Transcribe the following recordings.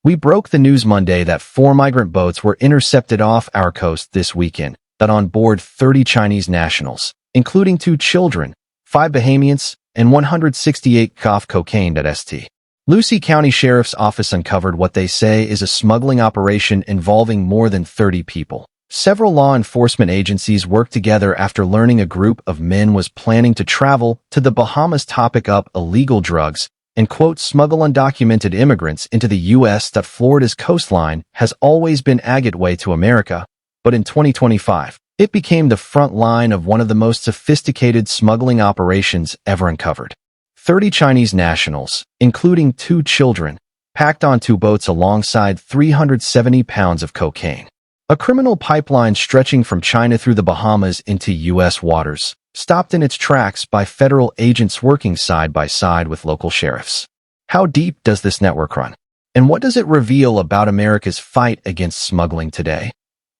We broke the news Monday that 4 migrant boats were intercepted off our coast this weekend, that on board 30 Chinese nationals, including 2 children, 5 Bahamians, and 168 cocaine. St. Lucie County Sheriff's Office uncovered what they say is a smuggling operation involving more than 30 people. Several law enforcement agencies worked together after learning a group of men was planning to travel to the Bahamas to pick up illegal drugs and, quote, smuggle undocumented immigrants into the U.S. That Florida's coastline has always been a gateway to America, but in 2025, it became the front line of one of the most sophisticated smuggling operations ever uncovered. 30 Chinese nationals, including 2 children, packed on 2 boats alongside 370 pounds of cocaine. A criminal pipeline stretching from China through the Bahamas into U.S. waters, stopped in its tracks by federal agents working side by side with local sheriffs. How deep does this network run? And what does it reveal about America's fight against smuggling today?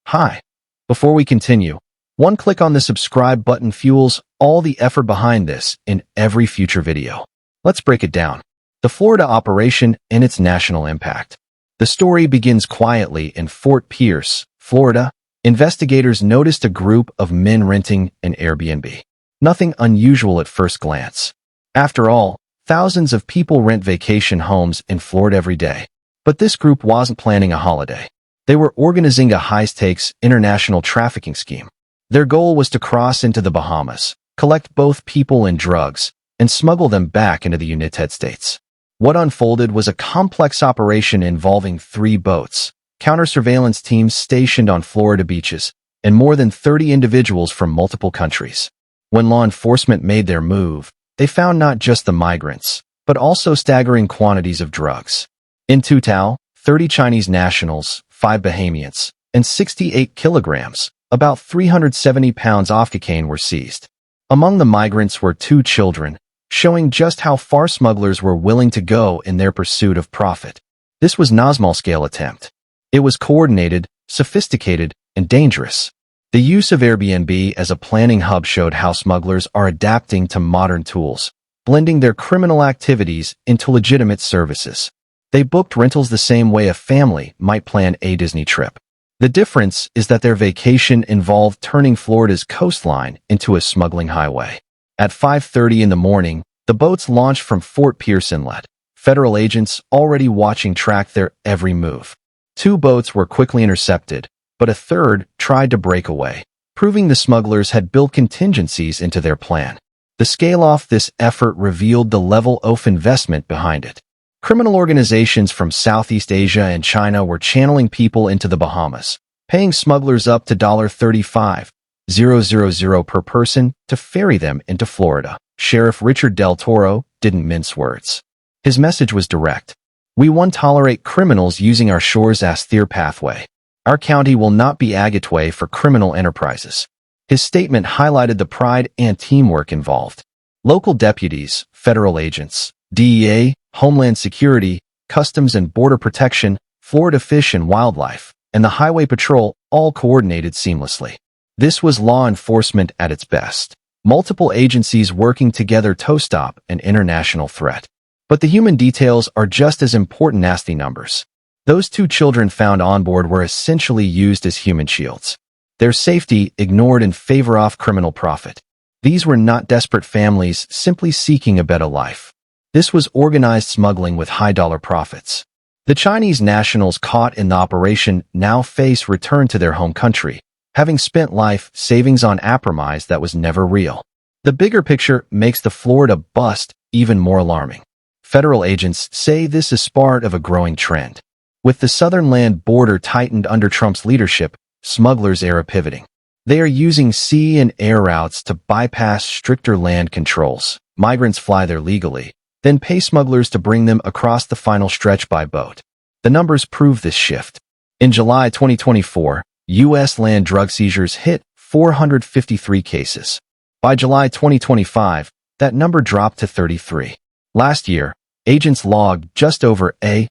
Hi. Before we continue, one click on the subscribe button fuels all the effort behind this in every future video. Let's break it down. The Florida operation and its national impact. The story begins quietly in Fort Pierce, Florida. Investigators noticed a group of men renting an Airbnb. Nothing unusual at first glance. After all, thousands of people rent vacation homes in Florida every day. But this group wasn't planning a holiday. They were organizing a high-stakes international trafficking scheme. Their goal was to cross into the Bahamas, collect both people and drugs, and smuggle them back into the United States. What unfolded was a complex operation involving 3 boats, counter-surveillance teams stationed on Florida beaches, and more than 30 individuals from multiple countries. When law enforcement made their move, they found not just the migrants, but also staggering quantities of drugs. In total, 30 Chinese nationals, 5 Bahamians, and 68 kilograms, about 370 pounds of cocaine were seized. Among the migrants were 2 children, showing just how far smugglers were willing to go in their pursuit of profit. This was not a small-scale attempt. It was coordinated, sophisticated, and dangerous. The use of Airbnb as a planning hub showed how smugglers are adapting to modern tools, blending their criminal activities into legitimate services. They booked rentals the same way a family might plan a Disney trip. The difference is that their vacation involved turning Florida's coastline into a smuggling highway. At 5:30 in the morning, the boats launched from Fort Pierce Inlet. Federal agents already watching tracked their every move. 2 boats were quickly intercepted, but a third tried to break away, proving the smugglers had built contingencies into their plan. The scale of this effort revealed the level of investment behind it. Criminal organizations from Southeast Asia and China were channeling people into the Bahamas, paying smugglers up to $35,000 per person to ferry them into Florida. Sheriff Richard Del Toro didn't mince words. His message was direct. We won't tolerate criminals using our shores as their pathway. Our county will not be a gateway for criminal enterprises. His statement highlighted the pride and teamwork involved. Local deputies, federal agents, DEA, Homeland Security, Customs and Border Protection, Florida Fish and Wildlife, and the Highway Patrol all coordinated seamlessly. This was law enforcement at its best. Multiple agencies working together to stop an international threat. But the human details are just as important as the numbers. Those 2 children found on board were essentially used as human shields. Their safety ignored in favor of criminal profit. These were not desperate families simply seeking a better life. This was organized smuggling with high-dollar profits. The Chinese nationals caught in the operation now face return to their home country, having spent life savings on a promise that was never real. The bigger picture makes the Florida bust even more alarming. Federal agents say this is part of a growing trend. With the southern land border tightened under Trump's leadership, smugglers are pivoting. They are using sea and air routes to bypass stricter land controls. Migrants fly there legally, then pay smugglers to bring them across the final stretch by boat. The numbers prove this shift. In July 2024, U.S. land drug seizures hit 453 cases. By July 2025, that number dropped to 33. Last year, agents logged just over 000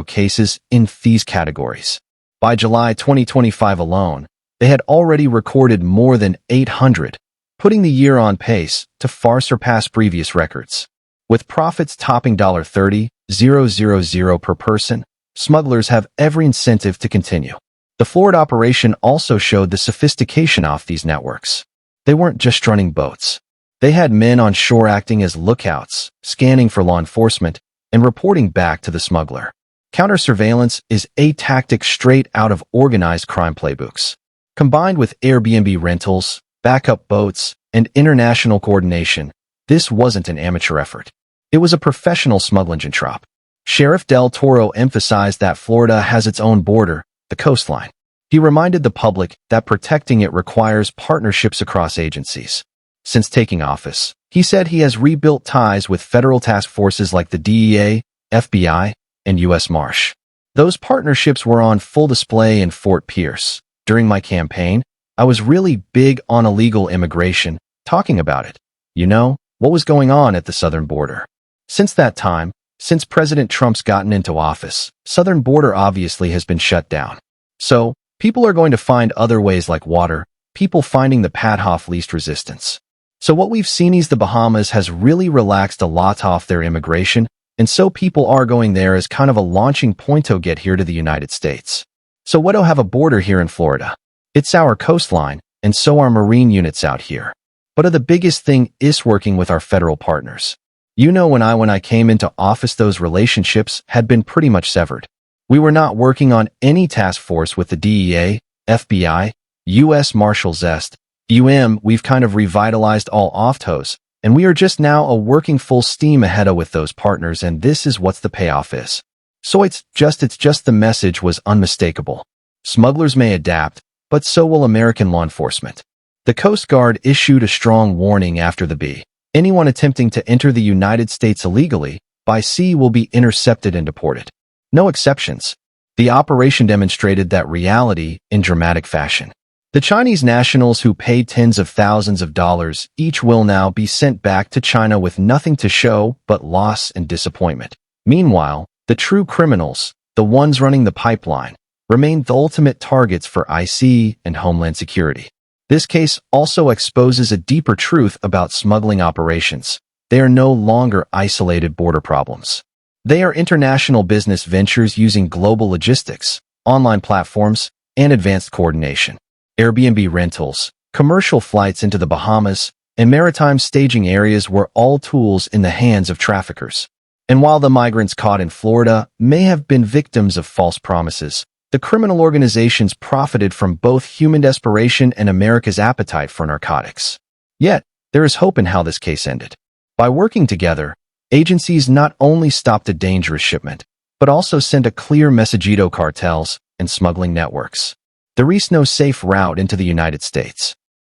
cases in these categories. By July 2025 alone, they had already recorded more than 800, putting the year on pace to far surpass previous records. With profits topping $30,000 $0.000 per person, smugglers have every incentive to continue. The Florida operation also showed the sophistication of these networks. They weren't just running boats. They had men on shore acting as lookouts, scanning for law enforcement, and reporting back to the smuggler. Counter-surveillance is a tactic straight out of organized crime playbooks. Combined with Airbnb rentals, backup boats, and international coordination, this wasn't an amateur effort. It was a professional smuggling job. Sheriff Del Toro emphasized that Florida has its own border, the coastline. He reminded the public that protecting it requires partnerships across agencies. Since taking office, he said he has rebuilt ties with federal task forces like the DEA, FBI, and U.S. Marsh. Those partnerships were on full display in Fort Pierce. During my campaign, I was really big on illegal immigration, talking about it. You know, what was going on at the southern border. Since that time, since President Trump's gotten into office, southern border obviously has been shut down. So, people are going to find other ways like water, people finding the path of least resistance. So what we've seen is the Bahamas has really relaxed a lot off their immigration, and so people are going there as kind of a launching point to get here to the United States. So what do have a border here in Florida? It's our coastline, and so are Marine units out here. But the biggest thing is working with our federal partners. You know, when I came into office, those relationships had been pretty much severed. We were not working on any task force with the DEA, FBI, U.S. Marshals we've kind of revitalized all OFTOs, and we are just now a working full steam ahead with those partners, and this is what the payoff is. So it's just the message was unmistakable. Smugglers may adapt, but so will American law enforcement. The Coast Guard issued a strong warning after the B. Anyone attempting to enter the United States illegally by sea will be intercepted and deported. No exceptions. The operation demonstrated that reality in dramatic fashion. The Chinese nationals who paid tens of thousands of dollars each will now be sent back to China with nothing to show but loss and disappointment. Meanwhile, the true criminals, the ones running the pipeline, remain the ultimate targets for IC and Homeland Security. This case also exposes a deeper truth about smuggling operations. They are no longer isolated border problems. They are international business ventures using global logistics, online platforms, and advanced coordination. Airbnb rentals, commercial flights into the Bahamas, and maritime staging areas were all tools in the hands of traffickers. And while the migrants caught in Florida may have been victims of false promises, the criminal organizations profited from both human desperation and America's appetite for narcotics. Yet, there is hope in how this case ended. By working together, agencies not only stopped a dangerous shipment, but also sent a clear message to cartels and smuggling networks. There is no safe route into the United States.